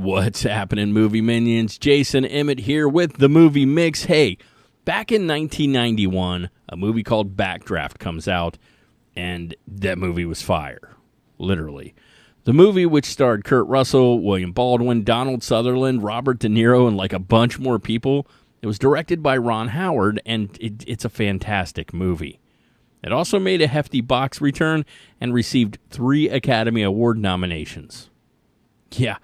What's happening, movie minions? Jason Emmett here with the Movie Mix. Hey, back in 1991, a movie called Backdraft comes out, and that movie was fire, literally. The movie, which starred Kurt Russell, William Baldwin, Donald Sutherland, Robert De Niro, and like a bunch more people, it was directed by Ron Howard, and it's a fantastic movie. It also made a hefty box return and received 3 Academy Award nominations. Yeah,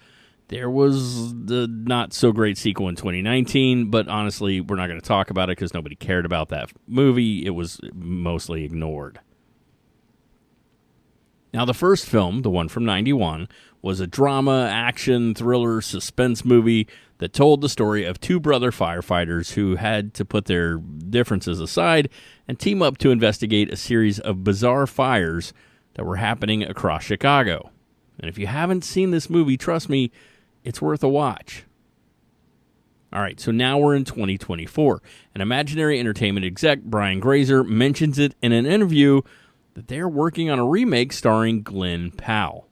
there was the not-so-great sequel in 2019, but honestly, we're not going to talk about it because nobody cared about that movie. It was mostly ignored. Now, the first film, the one from 91, was a drama, action, thriller, suspense movie that told the story of 2 brother firefighters who had to put their differences aside and team up to investigate a series of bizarre fires that were happening across Chicago. And if you haven't seen this movie, trust me, it's worth a watch. All right, so now we're in 2024. An Imaginary Entertainment exec, Brian Grazer, mentions it in an interview that they're working on a remake starring Glen Powell.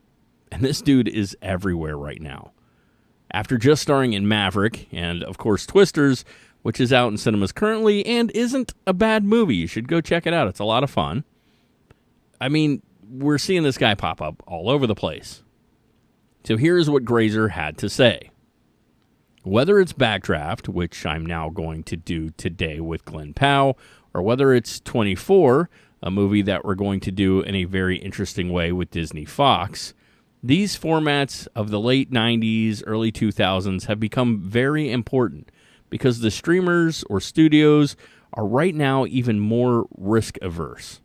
And this dude is everywhere right now. After just starring in Maverick and, of course, Twisters, which is out in cinemas currently and isn't a bad movie. You should go check it out. It's a lot of fun. I mean, we're seeing this guy pop up all over the place. So here's what Grazer had to say. Whether it's Backdraft, which I'm now going to do today with Glen Powell, or whether it's 24, a movie that we're going to do in a very interesting way with Disney Fox, these formats of the late 90s, early 2000s have become very important because the streamers or studios are right now even more risk-averse.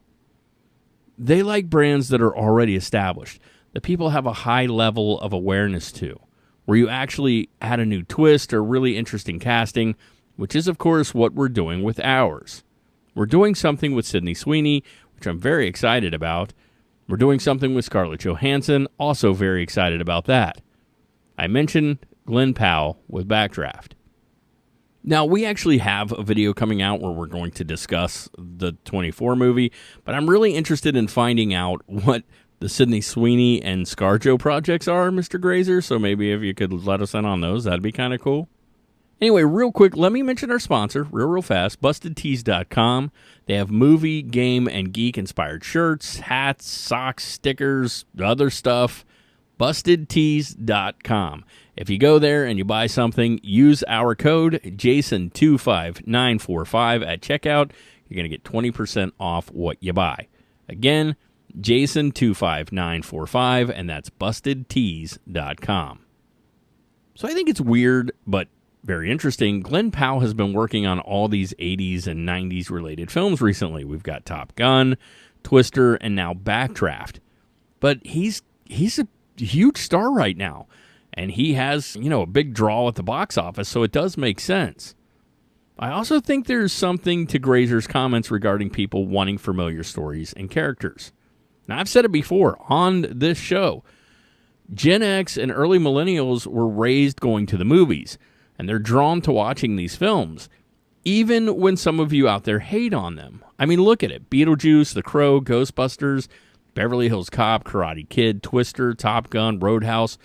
They like brands that are already established, that people have a high level of awareness to, where you actually add a new twist or really interesting casting, which is, of course, what we're doing with ours. We're doing something with Sydney Sweeney, which I'm very excited about. We're doing something with Scarlett Johansson, also very excited about that. I mentioned Glen Powell with Backdraft. Now, we actually have a video coming out where we're going to discuss the 24 movie, but I'm really interested in finding out what the Sydney Sweeney and ScarJo projects are, Mr. Grazer, so maybe if you could let us in on those, that'd be kind of cool. Anyway, real quick, let me mention our sponsor, real fast, BustedTees.com. They have movie, game, and geek-inspired shirts, hats, socks, stickers, other stuff. BustedTees.com. If you go there and you buy something, use our code JASON25945 at checkout. You're going to get 20% off what you buy. Again, JASON25945, and that's BustedTees.com. So I think it's weird, but very interesting. Glen Powell has been working on all these 80s and 90s related films recently. We've got Top Gun, Twister, and now Backdraft. But he's a huge star right now, and he has, a big draw at the box office, so it does make sense. I also think there's something to Grazer's comments regarding people wanting familiar stories and characters. Now, I've said it before on this show. Gen X and early millennials were raised going to the movies, and they're drawn to watching these films, even when some of you out there hate on them. I mean, look at it. Beetlejuice, The Crow, Ghostbusters, Beverly Hills Cop, Karate Kid, Twister, Top Gun, Roadhouse.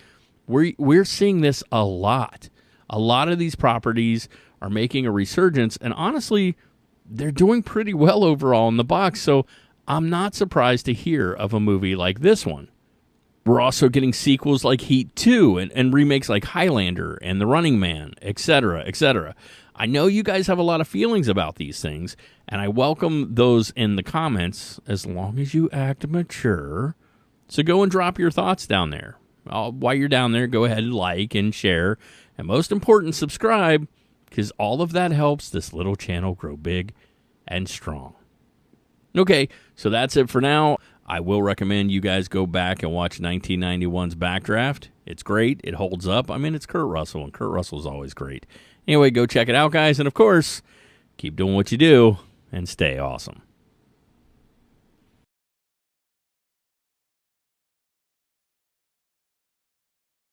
We're seeing this a lot. A lot of these properties are making a resurgence, and honestly, they're doing pretty well overall in the box, so I'm not surprised to hear of a movie like this one. We're also getting sequels like Heat 2 and remakes like Highlander and The Running Man, etc., etc. I know you guys have a lot of feelings about these things, and I welcome those in the comments as long as you act mature. So go and drop your thoughts down there. While you're down there, go ahead and like and share, and most important, subscribe, because all of that helps this little channel grow big and strong. Okay, so that's it for now. I will recommend you guys go back and watch 1991's Backdraft. It's great. It holds up. I mean, it's Kurt Russell, and Kurt Russell's always great. Anyway, go check it out, guys. And, of course, keep doing what you do and stay awesome.